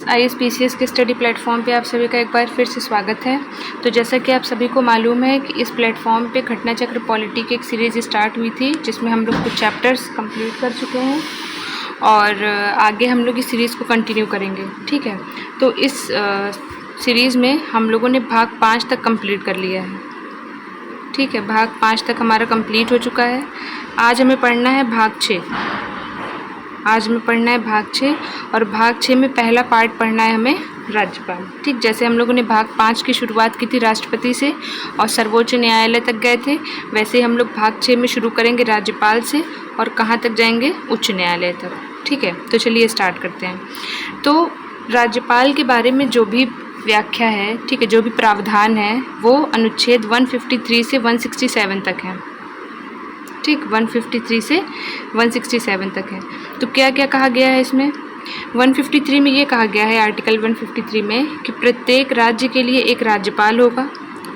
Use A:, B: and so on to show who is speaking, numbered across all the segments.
A: ISPCS के study platform पे आप सभी का एक बार फिर से स्वागत है। तो जैसा कि आप सभी को मालूम है कि इस प्लेटफॉर्म पे घटना चक्र पॉलिटी की एक सीरीज़ स्टार्ट हुई थी, जिसमें हम लोग कुछ चैप्टर्स कंप्लीट कर चुके हैं और आगे हम लोग इस सीरीज़ को कंटिन्यू करेंगे। ठीक है, तो इस सीरीज़ में हम लोगों ने भाग 5 तक कंप्लीट कर लिया है। ठीक है, भाग 5 तक हमारा कंप्लीट हो चुका है। आज हमें पढ़ना है भाग 6। आज हमें पढ़ना है भाग 6 और भाग 6 में पहला पार्ट पढ़ना है हमें राज्यपाल। ठीक, जैसे हम लोगों ने भाग 5 की शुरुआत की थी राष्ट्रपति से और सर्वोच्च न्यायालय तक गए थे, वैसे हम लोग भाग 6 में शुरू करेंगे राज्यपाल से और कहाँ तक जाएंगे, उच्च न्यायालय तक। ठीक है, तो चलिए स्टार्ट करते हैं। तो राज्यपाल के बारे में जो भी व्याख्या है, ठीक है, जो भी प्रावधान है वो अनुच्छेद 153 से 167 तक है। ठीक, 153 से 167 तक है। तो क्या क्या कहा गया है इसमें? 153 में ये कहा गया है, आर्टिकल 153 में, कि प्रत्येक राज्य के लिए एक राज्यपाल होगा।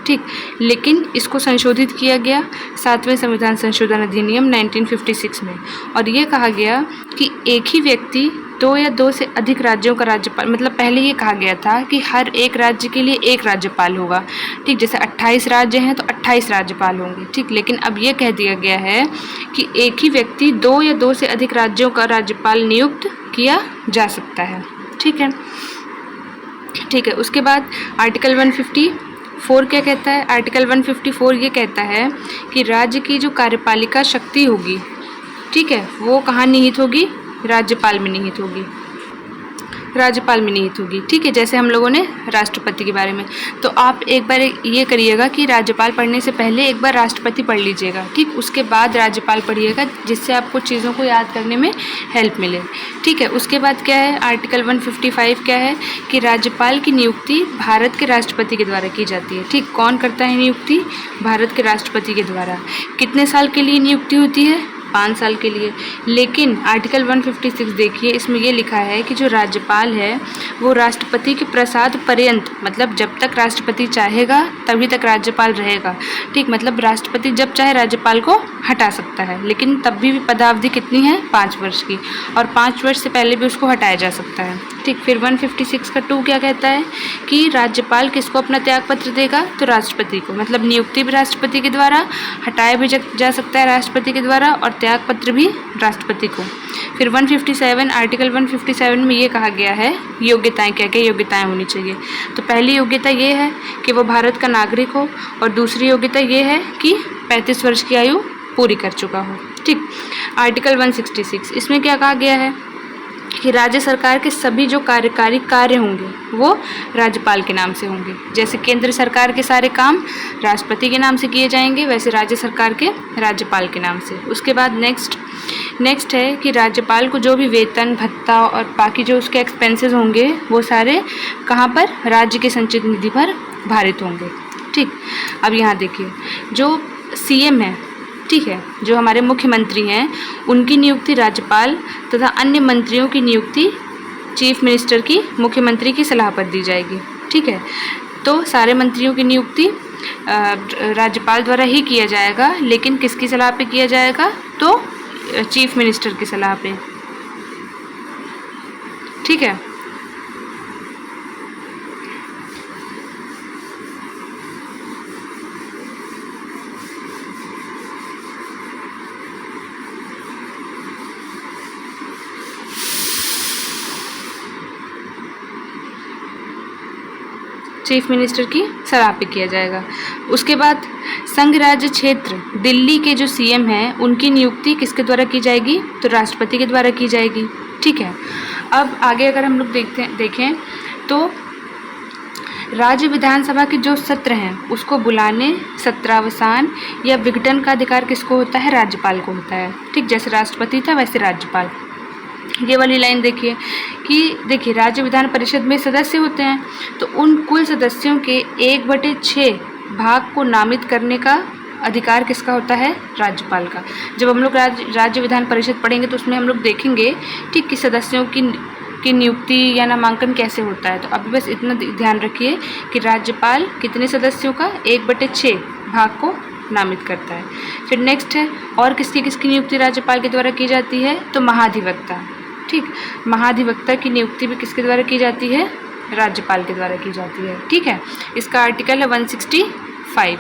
A: ठीक, लेकिन इसको संशोधित किया गया 7वें संविधान संशोधन अधिनियम 1956 में, और ये कहा गया कि एक ही व्यक्ति 2 या 2 से अधिक राज्यों का राज्यपाल, मतलब पहले ये कहा गया था कि हर एक राज्य के लिए एक राज्यपाल होगा। ठीक, जैसे 28 राज्य हैं तो 28 राज्यपाल होंगे। ठीक, लेकिन अब ये कह दिया गया है कि एक ही व्यक्ति 2 या 2 से अधिक राज्यों का राज्यपाल नियुक्त किया जा सकता है। ठीक है, ठीक है। उसके बाद आर्टिकल 154 क्या कहता है? आर्टिकल 154 ये कहता है कि राज्य की जो कार्यपालिका शक्ति होगी, ठीक है, वो कहाँ निहित होगी? राज्यपाल में निहित होगी। राज्यपाल में निहित होगी। ठीक है, जैसे हम लोगों ने राष्ट्रपति के बारे में, तो आप एक बार ये करिएगा कि राज्यपाल पढ़ने से पहले एक बार राष्ट्रपति पढ़ लीजिएगा। ठीक, उसके बाद राज्यपाल पढ़िएगा, जिससे आपको चीज़ों को याद करने में हेल्प मिले। ठीक है, उसके बाद क्या है? आर्टिकल 155 क्या है कि राज्यपाल की नियुक्ति भारत के राष्ट्रपति के द्वारा की जाती है। ठीक, कौन करता है नियुक्ति? भारत के राष्ट्रपति के द्वारा। कितने साल के लिए नियुक्ति होती है? 5 साल के लिए। लेकिन आर्टिकल 156 देखिए, इसमें ये लिखा है कि जो राज्यपाल है वो राष्ट्रपति के प्रसाद पर्यंत, मतलब जब तक राष्ट्रपति चाहेगा तभी तक राज्यपाल रहेगा। ठीक, मतलब राष्ट्रपति जब चाहे राज्यपाल को हटा सकता है, लेकिन तब भी पदावधि कितनी है? 5 वर्ष की, और 5 वर्ष से पहले भी उसको हटाया जा सकता है। ठीक, फिर 156 का 2 क्या कहता है कि राज्यपाल किसको अपना त्यागपत्र देगा? तो राष्ट्रपति को, मतलब नियुक्ति भी राष्ट्रपति के द्वारा, हटाया भी जा सकता है राष्ट्रपति के द्वारा, और त्यागपत्र भी राष्ट्रपति को। फिर 157, आर्टिकल 157 में ये कहा गया है योग्यताएं, क्या क्या योग्यताएं होनी चाहिए। तो पहली योग्यता ये है कि वो भारत का नागरिक हो, और दूसरी योग्यता ये है कि 35 वर्ष की आयु पूरी कर चुका हो। ठीक, आर्टिकल 166, इसमें क्या कहा गया है कि राज्य सरकार के सभी जो कार्यकारी कार्य होंगे वो राज्यपाल के नाम से होंगे। जैसे केंद्र सरकार के सारे काम राष्ट्रपति के नाम से किए जाएंगे, वैसे राज्य सरकार के राज्यपाल के नाम से। उसके बाद नेक्स्ट है कि राज्यपाल को जो भी वेतन, भत्ता और बाकी जो उसके एक्सपेंसेस होंगे वो सारे कहाँ पर? राज्य के संचित निधि पर भारित होंगे। ठीक, अब यहाँ देखिए, जो CM है, ठीक है, जो हमारे मुख्यमंत्री हैं, उनकी नियुक्ति राज्यपाल तथा अन्य मंत्रियों की नियुक्ति चीफ मिनिस्टर की, मुख्यमंत्री की सलाह पर दी जाएगी। ठीक है, तो सारे मंत्रियों की नियुक्ति राज्यपाल द्वारा ही किया जाएगा, लेकिन किसकी सलाह पे किया जाएगा? तो चीफ मिनिस्टर की सलाह पे। ठीक है, चीफ मिनिस्टर की सलाह पे किया जाएगा। उसके बाद संघ राज्य क्षेत्र दिल्ली के जो CM हैं, उनकी नियुक्ति किसके द्वारा की जाएगी? तो राष्ट्रपति के द्वारा की जाएगी। ठीक है, अब आगे अगर हम लोग देखें तो राज्य विधानसभा के जो सत्र हैं उसको बुलाने, सत्रावसान या विघटन का अधिकार किसको होता है? राज्यपाल को होता है। ठीक, जैसे राष्ट्रपति था वैसे राज्यपाल। ये वाली लाइन देखिए कि देखिए, राज्य विधान परिषद में सदस्य होते हैं, तो उन कुल सदस्यों के 1/6 भाग को नामित करने का अधिकार किसका होता है? राज्यपाल का। जब हम लोग राज्य विधान परिषद पढ़ेंगे तो उसमें हम लोग देखेंगे, ठीक, कि सदस्यों की नियुक्ति या नामांकन कैसे होता है। तो अभी बस इतना ध्यान रखिए कि राज्यपाल कितने सदस्यों का? 1/6 भाग को नामित करता है। फिर नेक्स्ट है, और किसकी किसकी नियुक्ति राज्यपाल के द्वारा की जाती है? तो महाधिवक्ता। ठीक। महाधिवक्ता की नियुक्ति भी किसके द्वारा की जाती है? राज्यपाल के द्वारा की जाती है। ठीक है, इसका आर्टिकल है 165।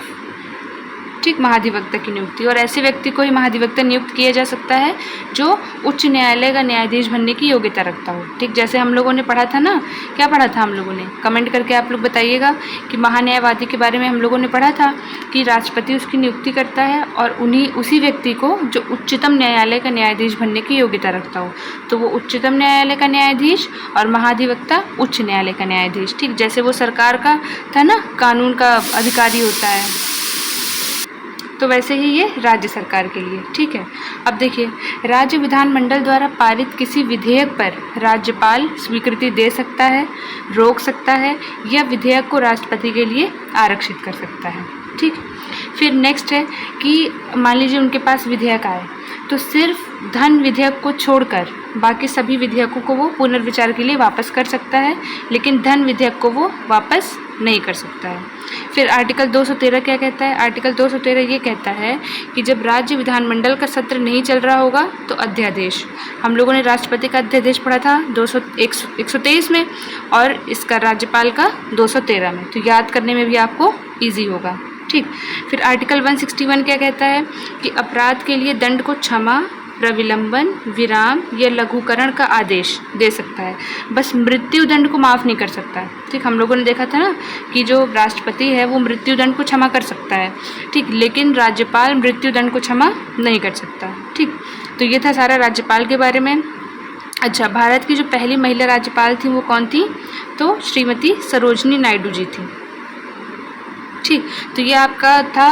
A: ठीक, महाधिवक्ता की नियुक्ति। और ऐसे व्यक्ति को ही महाधिवक्ता नियुक्त किया जा सकता है जो उच्च न्यायालय का न्यायाधीश बनने की योग्यता रखता हो। ठीक, जैसे हम लोगों ने पढ़ा था ना, क्या पढ़ा था हम लोगों ने? कमेंट करके आप लोग बताइएगा कि महान्यायवादी के बारे में हम लोगों ने पढ़ा था कि राष्ट्रपति उसकी नियुक्ति करता है और उसी व्यक्ति को जो उच्चतम न्यायालय का न्यायाधीश बनने की योग्यता रखता हो, तो वो उच्चतम न्यायालय का न्यायाधीश और महाधिवक्ता उच्च न्यायालय का न्यायाधीश। ठीक, जैसे वो सरकार का था ना, कानून का अधिकारी होता है, तो वैसे ही ये राज्य सरकार के लिए। ठीक है, अब देखिए, राज्य विधानमंडल द्वारा पारित किसी विधेयक पर राज्यपाल स्वीकृति दे सकता है, रोक सकता है या विधेयक को राष्ट्रपति के लिए आरक्षित कर सकता है। ठीक, फिर नेक्स्ट है कि मान लीजिए उनके पास विधेयक आए, तो सिर्फ धन विधेयक को छोड़कर बाकी सभी विधेयकों को वो पुनर्विचार के लिए वापस कर सकता है, लेकिन धन विधेयक को वो वापस नहीं कर सकता है। फिर आर्टिकल 213 क्या कहता है? आर्टिकल 213 ये कहता है कि जब राज्य विधानमंडल का सत्र नहीं चल रहा होगा तो अध्यादेश, हम लोगों ने राष्ट्रपति का अध्यादेश पढ़ा था 123 में और इसका राज्यपाल का 213 में, तो याद करने में भी आपको ईजी होगा। ठीक, फिर आर्टिकल 161 क्या कहता है कि अपराध के लिए दंड को क्षमा, प्रविलंबन, विराम या लघुकरण का आदेश दे सकता है, बस मृत्यु दंड को माफ़ नहीं कर सकता। ठीक, हम लोगों ने देखा था ना कि जो राष्ट्रपति है वो मृत्यु दंड को क्षमा कर सकता है। ठीक, लेकिन राज्यपाल मृत्यु दंड को क्षमा नहीं कर सकता। ठीक, तो ये था सारा राज्यपाल के बारे में। अच्छा, भारत की जो पहली महिला राज्यपाल थी वो कौन थी? तो श्रीमती सरोजनी नायडू जी थी। ठीक, तो ये आपका था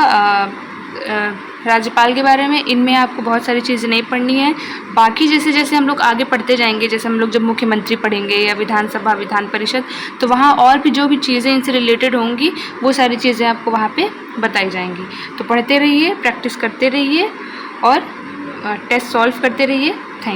A: राज्यपाल के बारे में। इनमें आपको बहुत सारी चीज़ें नहीं पढ़नी है। बाकी जैसे जैसे हम लोग आगे पढ़ते जाएंगे, जैसे हम लोग जब मुख्यमंत्री पढ़ेंगे या विधानसभा, विधान परिषद, तो वहाँ और भी जो भी चीज़ें इनसे रिलेटेड होंगी वो सारी चीज़ें आपको वहाँ पे बताई जाएंगी। तो पढ़ते रहिए, प्रैक्टिस करते रहिए और टेस्ट सॉल्व करते रहिए।